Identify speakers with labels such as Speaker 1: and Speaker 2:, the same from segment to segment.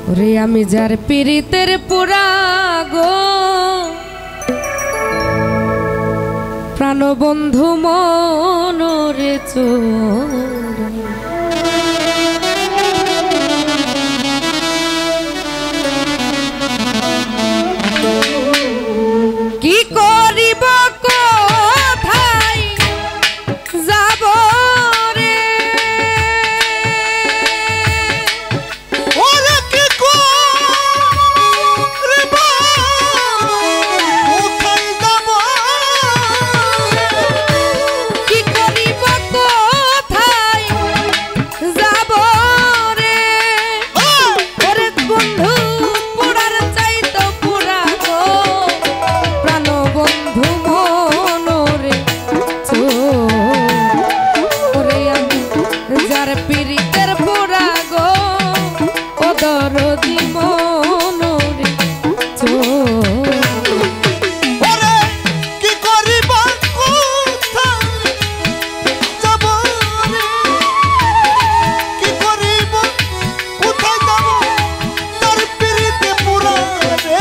Speaker 1: ওরে আমি যার পীড়িতের পুরা গো প্রাণবন্ধু মনরে চোরে কি করিব কোথায় যাব রে
Speaker 2: ওরে কি করিব কোথায় যাব
Speaker 1: কি করিব কোথায় যাব রে ওরে বন্ধু পুরার চাইতো পুরা গো প্রাণবন্ধু মনরে ওরে আমি যার পীড়িতের পুরা গো ও দরদি মনরে
Speaker 2: ওরে কি করিব কোথায় যাব রে কি করিব কোথায় যাব তোর পিরিতে পুরা রে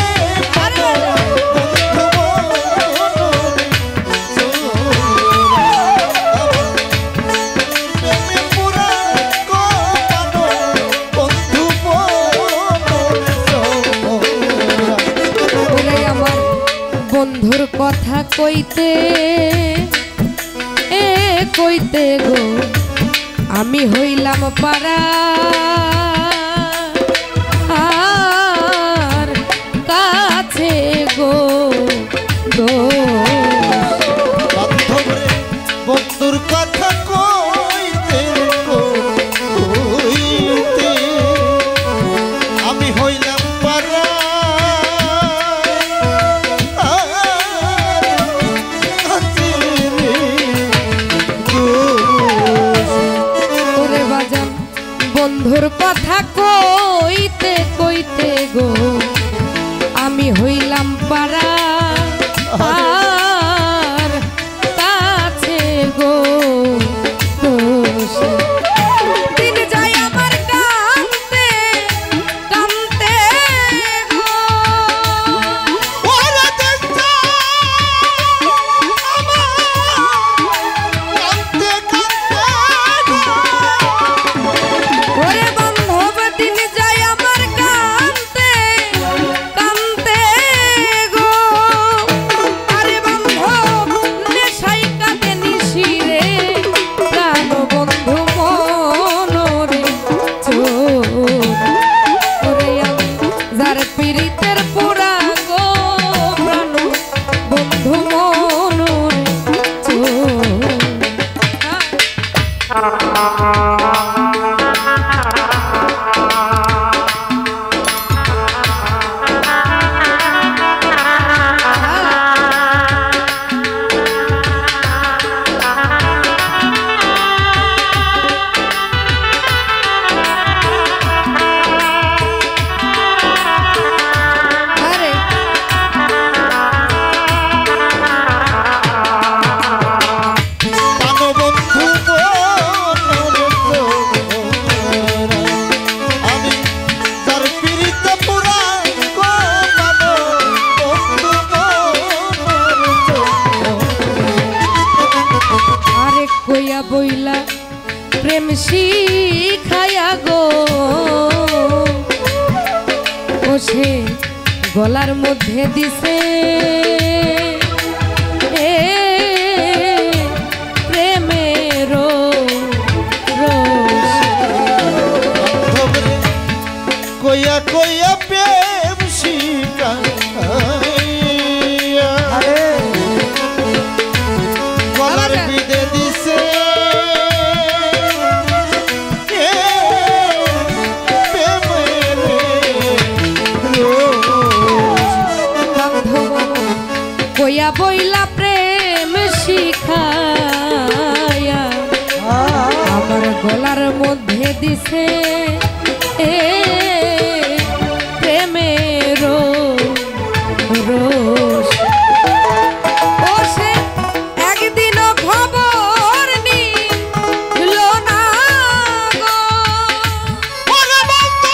Speaker 1: বন্ধুর কথা কইতে কইতে গো আমি হইলাম পারা আর কাছে গো
Speaker 2: বন্ধুর কথা কইতে কইতে আমি হইলাম পারা
Speaker 1: বন্ধুর কথা কইতে কইতে গো আমি হইলাম পারা আর কাছে গো দিন যায় আমার কাঁদতে কাঁদতে গো
Speaker 2: ওরে দিন যায় আমার কাঁদতে কাঁদতে
Speaker 1: ওরে বান্ধব দিন যায় আমার কাঁদতে কাঁদতে গো আরে বান্ধব নেশাই কাঁদে নিশিরে প্রাণবন্ধু মনরে ওরে আমি যার পীড়িতের পুরা গো প্রাণবন্ধু মনরে কইয়া বইলা প্রেম শিখায়া গো ওসে গলার মধ্যে দিছে প্রেমের রস
Speaker 2: কইয়া কইয়া প্রেম শিখাইয়া গলার বিদে দিছে
Speaker 1: কইয়া বইলা প্রেম শিখায়া আমার গলার মধ্যে দিছে প্রেমের রস ও সে একদিনও খবর নিল না গো।
Speaker 2: ওরে বন্ধু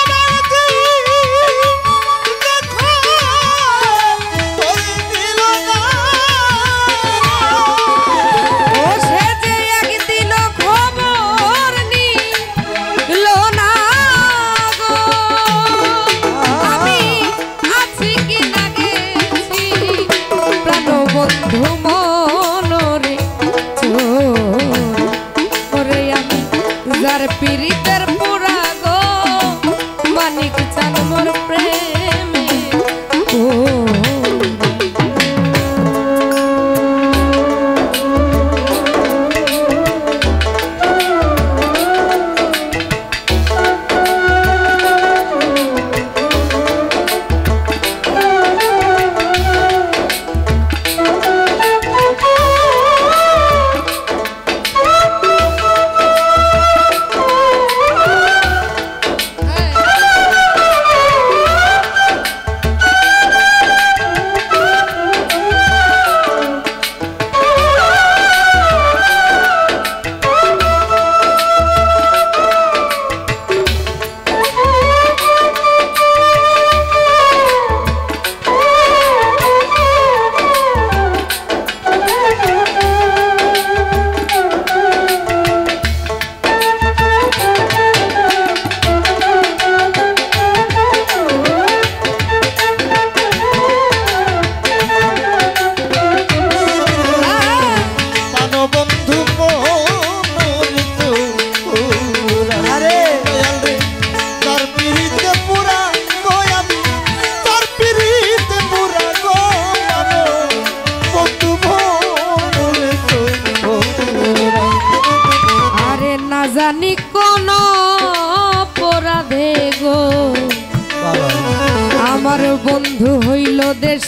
Speaker 1: বন্ধু হইল দেশ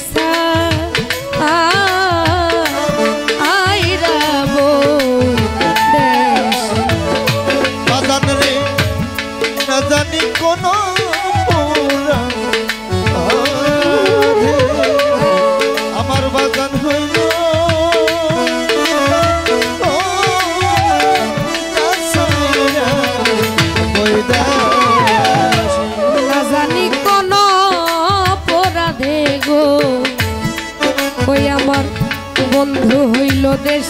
Speaker 1: আইরাবো দেশ
Speaker 2: বাজান রে না জানি কোন আমার বাগান হইল
Speaker 1: না জানি কোন অপরাধে গো ওই আমার বন্ধু হইল দেশ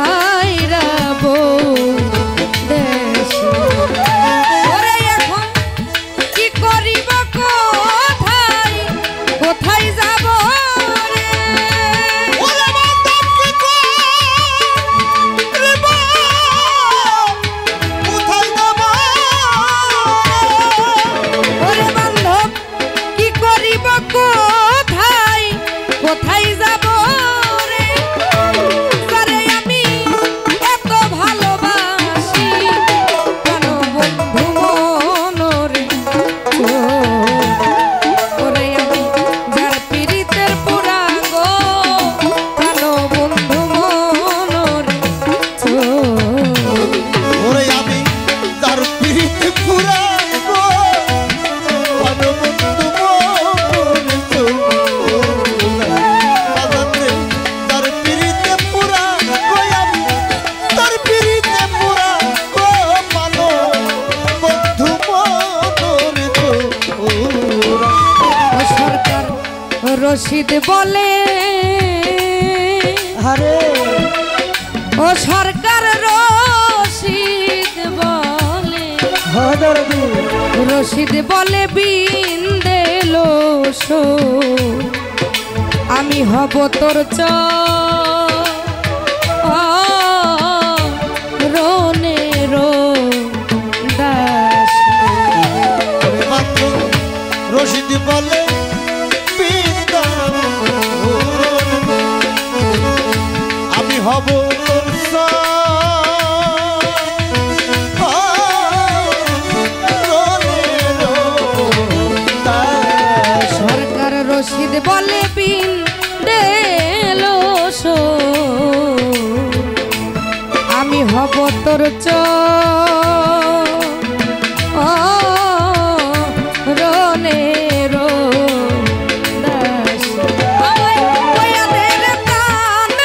Speaker 1: আইরাবো দেশ ওরে এখন কি করিব কোথায় কোথায় যাব রে
Speaker 2: ওরে বান্ধব কি করিব কোথায় যাব
Speaker 1: ওরে বান্ধব কি করিব কোথায় কোথায় যাব রে আরে আমি এত ভালোবাসি কেন বন্ধু মনরে ওরে আমি যার পীড়িতের পুরা গো কেন বন্ধু মনরে
Speaker 2: ওরে আমি যার পিরিতে পুরা গো বন্ধু মনে তার পিরিতে পুরা গো আমি তার পিরিতে পুরা গো পানো বন্ধু মনে
Speaker 1: ও সরকার রশিদ বলে
Speaker 2: আরে
Speaker 1: ও সরকার রশিদ বলে রশিদ বলে বিন্দেলো আমি হব তোর রনে রো দাস
Speaker 2: রশিদ বলে আমি হব তোর
Speaker 1: সরকার রশিদ বলে বিন্দেলো আমি হব তোর রনে রো দাস আমায় কয়াদের প্রাণ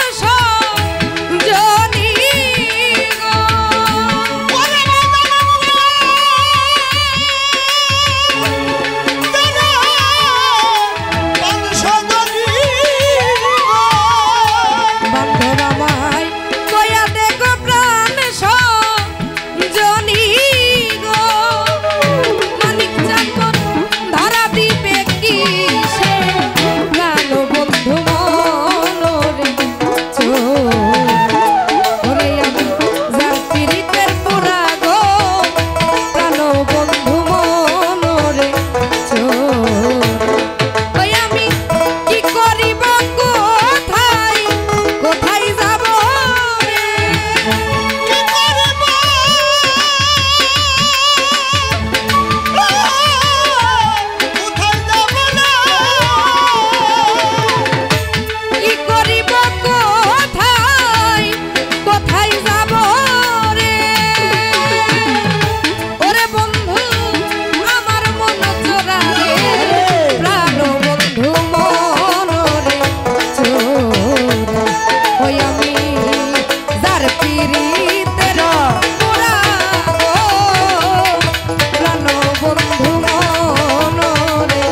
Speaker 1: জনি গো বান্ধব আমায় কয়া দেখো প্রাণ জনি গো মানিক চাকর ধরা দিবে কি সে প্রাণ বন্ধু মনরে ওরে আমি যার পীড়িতের পুরা গো প্রাণ বন্ধু মনরে ওই আমি কি করিব কোথায় কোথায় যাব রে কি করিব কোথায় কোথায় যাব রে ওরে বন্ধু আমার মন চোরা রে প্রাণ বন্ধু মনরে ওই আমি যার পীড়িতের পুরা গো প্রাণ বন্ধু মনরে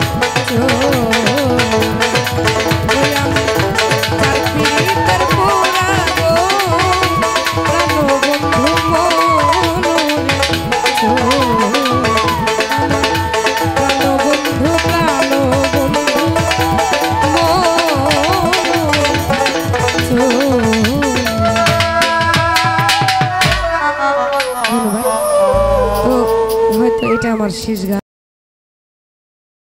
Speaker 1: ওই আমি যার পীড়িতের পুরা গো প্রাণ বন্ধু মনরে প্রাণ বন্ধু তো হয়তো এটা আমার শেষ গান।